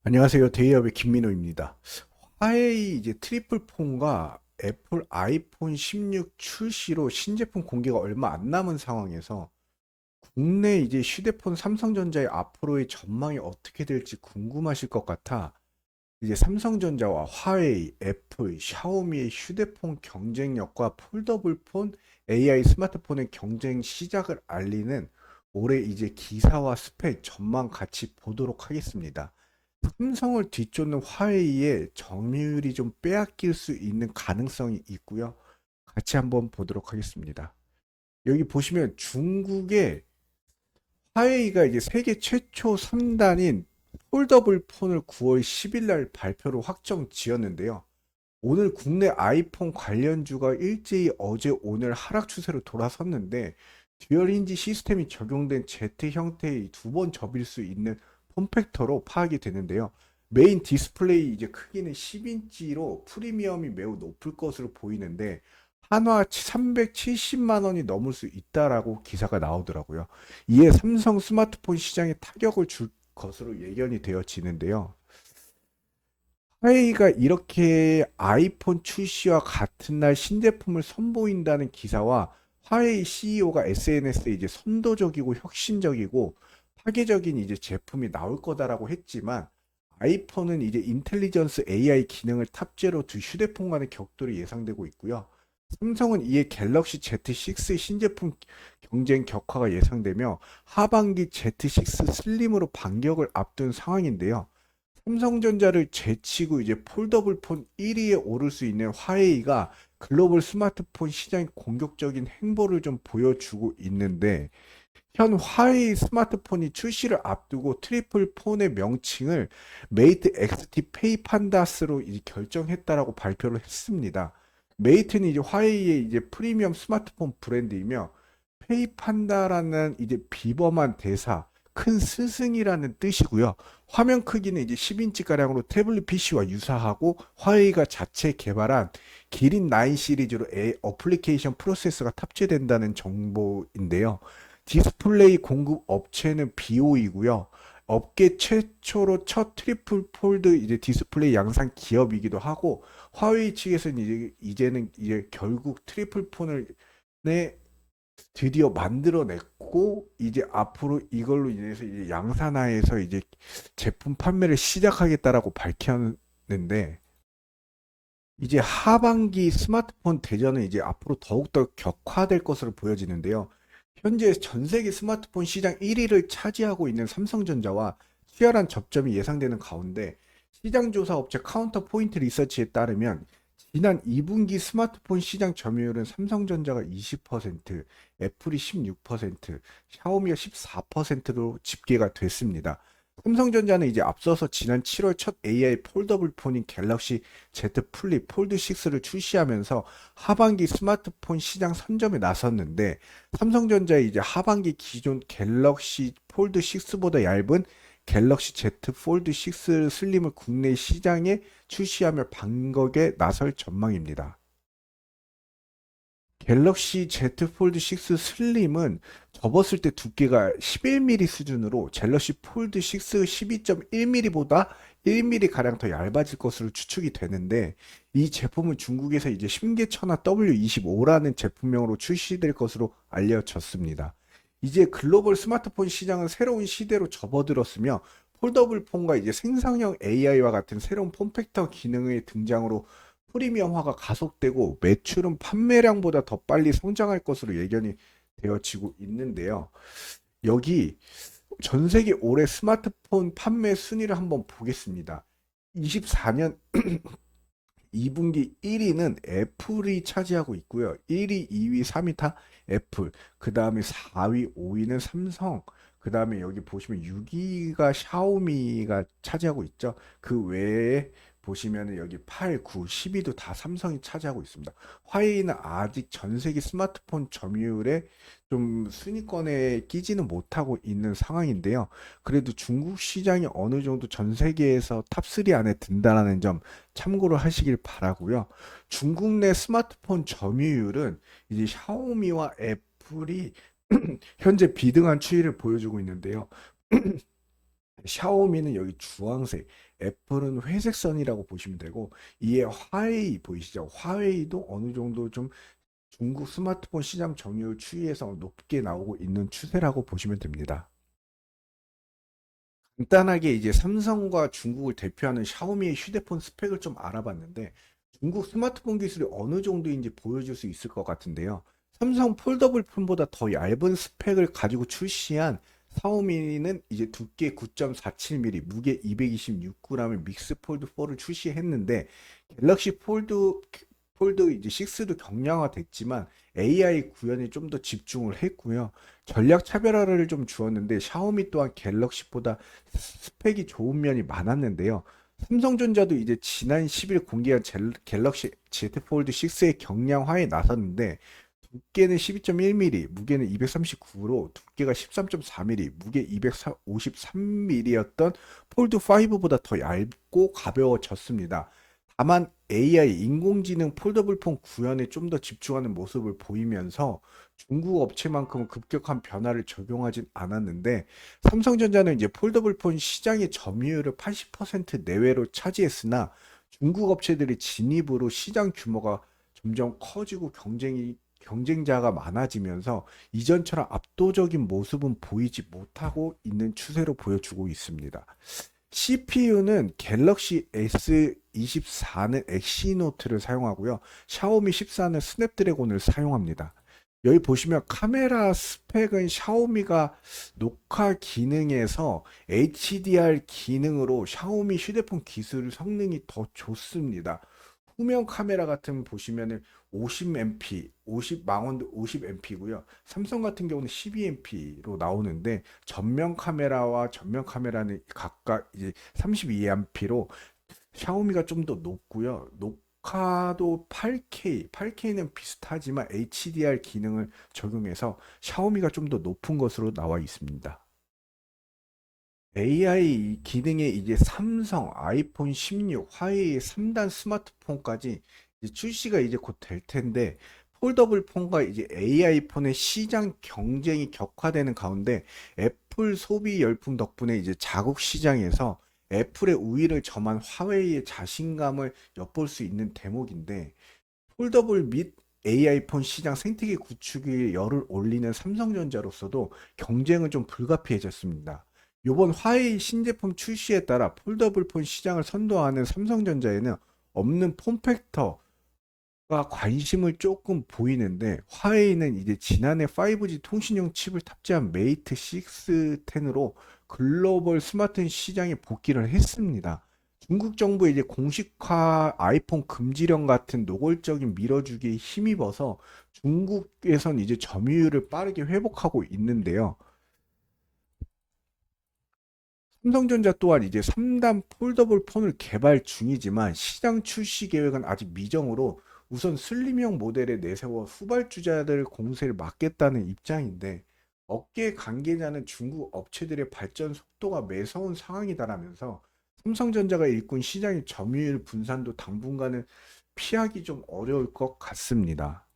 안녕하세요. 데이업의 김민호입니다. 화웨이 이제 트리플 폰과 애플 아이폰 16 출시로 신제품 공개가 얼마 안 남은 상황에서 국내 이제 휴대폰 삼성전자의 앞으로의 전망이 어떻게 될지 궁금하실 것 같아 이제 삼성전자와 화웨이, 애플, 샤오미의 휴대폰 경쟁력과 폴더블 폰, AI 스마트폰의 경쟁 시작을 알리는 올해 이제 기사와 스펙 전망 같이 보도록 하겠습니다. 삼성을 뒤쫓는 화웨이의 점유율이 좀 빼앗길 수 있는 가능성이 있고요. 같이 한번 보도록 하겠습니다. 여기 보시면 중국의 화웨이가 이제 세계 최초 3단인 폴더블 폰을 9월 10일 날 발표로 확정 지었는데요. 오늘 국내 아이폰 관련주가 일제히 어제 오늘 하락 추세로 돌아섰는데 듀얼인지 시스템이 적용된 Z 형태의 두 번 접일 수 있는 폼팩터로 파악이 되는데요. 메인 디스플레이 이제 크기는 10인치로 프리미엄이 매우 높을 것으로 보이는데 한화 370만 원이 넘을 수 있다라고 기사가 나오더라고요. 이에 삼성 스마트폰 시장에 타격을 줄 것으로 예견이 되어지는데요. 화웨이가 이렇게 아이폰 출시와 같은 날 신제품을 선보인다는 기사와 화웨이 CEO가 SNS에 이제 선도적이고 혁신적이고 파괴적인 이제 제품이 나올 거다라고 했지만 아이폰은 이제 인텔리전스 AI 기능을 탑재로 두 휴대폰 간의 격돌이 예상되고 있고요. 삼성은 이에 갤럭시 Z6 신제품 경쟁 격화가 예상되며 하반기 Z6 슬림으로 반격을 앞둔 상황인데요. 삼성전자를 제치고 이제 폴더블 폰 1위에 오를 수 있는 화웨이가 글로벌 스마트폰 시장의 공격적인 행보를 좀 보여주고 있는데 현 화웨이 스마트폰이 출시를 앞두고 트리플 폰의 명칭을 메이트 XT 페이판다스로 이제 결정했다라고 발표를 했습니다. 메이트는 이제 화웨이의 이제 프리미엄 스마트폰 브랜드이며 페이판다라는 이제 비범한 대사, 큰 스승이라는 뜻이고요. 화면 크기는 이제 10인치 가량으로 태블릿 PC와 유사하고 화웨이가 자체 개발한 기린 9 시리즈로 어플리케이션 프로세서가 탑재된다는 정보인데요. 디스플레이 공급 업체는 BO이고요. 업계 최초로 첫 트리플 폴드 이제 디스플레이 양산 기업이기도 하고 화웨이 측에서는 이제는 이제 결국 트리플 폰을 내 드디어 만들어냈고 이제 앞으로 이걸로 인해서 이제 양산화해서 이제 제품 판매를 시작하겠다라고 밝혔는데 이제 하반기 스마트폰 대전은 이제 앞으로 더욱더 격화될 것으로 보여지는데요. 현재 전 세계 스마트폰 시장 1위를 차지하고 있는 삼성전자와 치열한 접점이 예상되는 가운데 시장 조사 업체 카운터 포인트 리서치에 따르면 지난 2분기 스마트폰 시장 점유율은 삼성전자가 20%, 애플이 16%, 샤오미가 14%로 집계가 됐습니다. 삼성전자는 이제 앞서서 지난 7월 첫 AI 폴더블 폰인 갤럭시 Z 플립 폴드 6를 출시하면서 하반기 스마트폰 시장 선점에 나섰는데 삼성전자의 이제 하반기 기존 갤럭시 폴드 6보다 얇은 갤럭시 Z 폴드 6 슬림을 국내 시장에 출시하며 반격에 나설 전망입니다. 갤럭시 Z 폴드 6 슬림은 접었을 때 두께가 11mm 수준으로 갤럭시 폴드 6 12.1mm보다 1mm 가량 더 얇아질 것으로 추측이 되는데 이 제품은 중국에서 이제 심계천하 W25라는 제품명으로 출시될 것으로 알려졌습니다. 이제 글로벌 스마트폰 시장은 새로운 시대로 접어들었으며 폴더블 폰과 이제 생성형 AI와 같은 새로운 폼팩터 기능의 등장으로 프리미엄화가 가속되고 매출은 판매량보다 더 빨리 성장할 것으로 예견이 되어지고 있는데요. 여기 전 세계 올해 스마트폰 판매 순위를 한번 보겠습니다. 24년 2분기 1위는 애플이 차지하고 있고요. 1위, 2위, 3위 다 애플. 그 다음에 4위, 5위는 삼성. 그 다음에 여기 보시면 6위가 샤오미가 차지하고 있죠. 그 외에 보시면은 여기 8, 9, 10위도 다 삼성이 차지하고 있습니다. 화웨이는 아직 전 세계 스마트폰 점유율에 좀 순위권에 끼지는 못하고 있는 상황인데요. 그래도 중국 시장이 어느 정도 전 세계에서 탑3 안에 든다라는 점 참고를 하시길 바라고요. 중국 내 스마트폰 점유율은 이제 샤오미와 애플이 현재 비등한 추이를 보여주고 있는데요. 샤오미는 여기 주황색, 애플은 회색 선이라고 보시면 되고, 이에 화웨이 보이시죠? 화웨이도 어느 정도 좀 중국 스마트폰 시장 점유율 추이에서 높게 나오고 있는 추세라고 보시면 됩니다. 간단하게 이제 삼성과 중국을 대표하는 샤오미의 휴대폰 스펙을 좀 알아봤는데, 중국 스마트폰 기술이 어느 정도인지 보여줄 수 있을 것 같은데요. 삼성 폴더블 폰보다 더 얇은 스펙을 가지고 출시한 샤오미는 이제 두께 9.47mm, 무게 226g의 믹스 폴드 4를 출시했는데, 갤럭시 폴드 이제 6도 경량화됐지만 AI 구현에 좀 더 집중을 했고요. 전략 차별화를 좀 주었는데 샤오미 또한 갤럭시보다 스펙이 좋은 면이 많았는데요. 삼성전자도 이제 지난 10일 공개한 갤럭시 Z 폴드 6의 경량화에 나섰는데 두께는 12.1mm, 무게는 239로 두께가 13.4mm, 무게 253mm였던 폴드 5보다 더 얇고 가벼워졌습니다. 다만 AI 인공지능 폴더블 폰 구현에 좀 더 집중하는 모습을 보이면서 중국 업체만큼은 급격한 변화를 적용하진 않았는데 삼성전자는 이제 폴더블 폰 시장의 점유율을 80% 내외로 차지했으나 중국 업체들의 진입으로 시장 규모가 점점 커지고 경쟁자가 많아지면서 이전처럼 압도적인 모습은 보이지 못하고 있는 추세로 보여주고 있습니다. CPU는 갤럭시 S24는 엑시노트를 사용하고요. 샤오미 14는 스냅드래곤을 사용합니다. 여기 보시면 카메라 스펙은 샤오미가 녹화 기능에서 HDR 기능으로 샤오미 휴대폰 기술 성능이 더 좋습니다. 후면 카메라 같은 보시면은 50MP, 50 망원도 50MP고요. 삼성 같은 경우는 12MP로 나오는데 전면 카메라와 전면 카메라는 각각 이제 32MP로 샤오미가 좀 더 높고요. 녹화도 8K는 비슷하지만 HDR 기능을 적용해서 샤오미가 좀 더 높은 것으로 나와 있습니다. AI 기능에 이제 삼성, 아이폰 16, 화웨이 3단 스마트폰까지 이제 출시가 이제 곧 될 텐데, 폴더블 폰과 이제 AI 폰의 시장 경쟁이 격화되는 가운데 애플 소비 열풍 덕분에 이제 자국 시장에서 애플의 우위를 점한 화웨이의 자신감을 엿볼 수 있는 대목인데, 폴더블 및 AI 폰 시장 생태계 구축에 열을 올리는 삼성전자로서도 경쟁은 좀 불가피해졌습니다. 이번 화웨이 신제품 출시에 따라 폴더블 폰 시장을 선도하는 삼성전자에는 없는 폼팩터가 관심을 조금 보이는데 화웨이는 이제 지난해 5G 통신용 칩을 탑재한 메이트 6 10으로 글로벌 스마트폰 시장에 복귀를 했습니다. 중국 정부의 이제 공식화 아이폰 금지령 같은 노골적인 밀어주기에 힘입어서 중국에선 이제 점유율을 빠르게 회복하고 있는데요. 삼성전자 또한 이제 3단 폴더블 폰을 개발 중이지만 시장 출시 계획은 아직 미정으로 우선 슬림형 모델에 내세워 후발주자들 공세를 막겠다는 입장인데 업계 관계자는 중국 업체들의 발전 속도가 매서운 상황이다라면서 삼성전자가 일군 시장의 점유율 분산도 당분간은 피하기 좀 어려울 것 같습니다.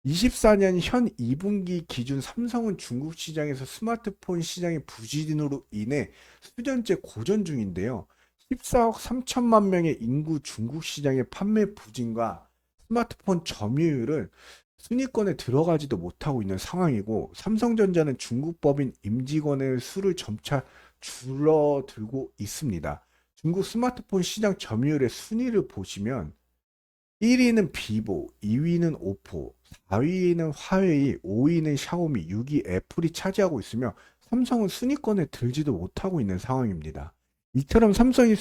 24년 현 2분기 기준 삼성은 중국 시장에서 스마트폰 시장의 부진으로 인해 수년째 고전 중인데요. 14억 3천만 명의 인구 중국 시장의 판매 부진과 스마트폰 점유율은 순위권에 들어가지도 못하고 있는 상황이고 삼성전자는 중국 법인 임직원의 수를 점차 줄어들고 있습니다. 중국 스마트폰 시장 점유율의 순위를 보시면 1위는 비보, 2위는 오포, 4위는 화웨이, 5위는 샤오미, 6위 애플이 차지하고 있으며 삼성은 순위권에 들지도 못하고 있는 상황입니다. 이처럼 삼성이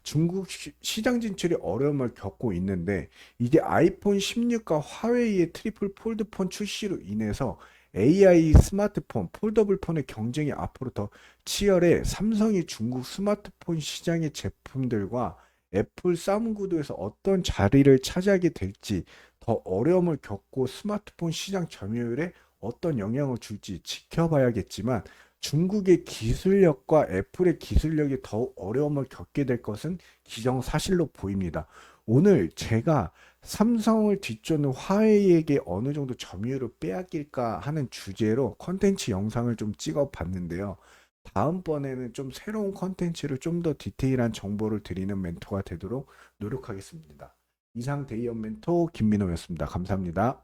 중국 시장 진출에 어려움을 겪고 있는데 이제 아이폰 16과 화웨이의 트리플 폴드 폰 출시로 인해서 AI 스마트폰, 폴더블 폰의 경쟁이 앞으로 더 치열해 삼성이 중국 스마트폰 시장의 제품들과 애플 싸움 구도에서 어떤 자리를 차지하게 될지 더 어려움을 겪고 스마트폰 시장 점유율에 어떤 영향을 줄지 지켜봐야겠지만 중국의 기술력과 애플의 기술력이 더욱 어려움을 겪게 될 것은 기정사실로 보입니다. 오늘 제가 삼성을 뒤쫓는 화웨이에게 어느 정도 점유율을 빼앗길까 하는 주제로 컨텐츠 영상을 좀 찍어 봤는데요. 다음번에는 좀 새로운 컨텐츠를 좀 더 디테일한 정보를 드리는 멘토가 되도록 노력하겠습니다. 이상 데이언 멘토 김민호였습니다. 감사합니다.